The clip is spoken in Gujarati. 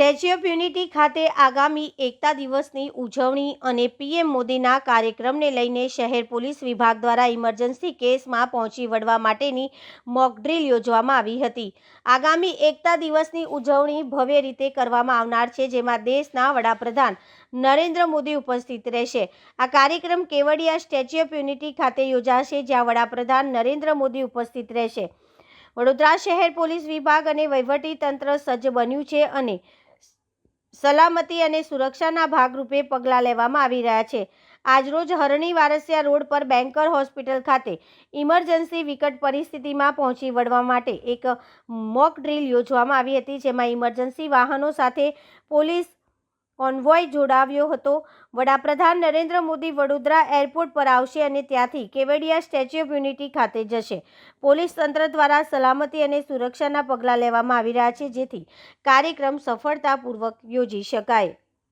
સ્ટેચ્યુ ઓફ યુનિટી ખાતે આગામી એકતા દિવસની ઉજવણી અને પીએમ મોદીના કાર્યક્રમને લઈને શહેર પોલીસ વિભાગ દ્વારા ઇમરજન્સી કેસમાં પહોંચી વળવા માટેની મોક ડ્રીલ યોજવામાં આવી હતી। આગામી એકતા દિવસની ઉજવણી ભવ્ય રીતે કરવામાં આવનાર છે, જેમાં દેશના વડાપ્રધાન નરેન્દ્ર મોદી ઉપસ્થિત રહેશે। આ કાર્યક્રમ કેવડિયા સ્ટેચ્યુ ઓફ યુનિટી ખાતે યોજાશે, જ્યાં વડાપ્રધાન નરેન્દ્ર મોદી ઉપસ્થિત રહેશે। વડોદરા શહેર પોલીસ વિભાગ અને વહીવટી તંત્ર સજ્જ બન્યું છે અને સલામતી અને સુરક્ષાના ભાગરૂપે પગલાં લેવામાં આવી રહ્યા છે। આજરોજ હરણી વારસિયા રોડ પર બેન્કર હોસ્પિટલ ખાતે ઇમરજન્સી વિકટ પરિસ્થિતિમાં પહોંચી વળવા માટે એક મોક ડ્રીલ યોજવામાં આવી હતી, જેમાં ઇમરજન્સી વાહનો સાથે પોલીસ કોન્વોય જોડાવ્યો હતો। વડાપ્રધાન નરેન્દ્ર મોદી વડોદરા એરપોર્ટ પર આવશે અને ત્યાંથી કેવડિયા સ્ટેચ્યુ ઓફ યુનિટી ખાતે જશે। પોલીસ તંત્ર દ્વારા સલામતી અને સુરક્ષાના પગલાં લેવામાં આવી રહ્યા છે, જેથી કાર્યક્રમ સફળતાપૂર્વક યોજી શકાય।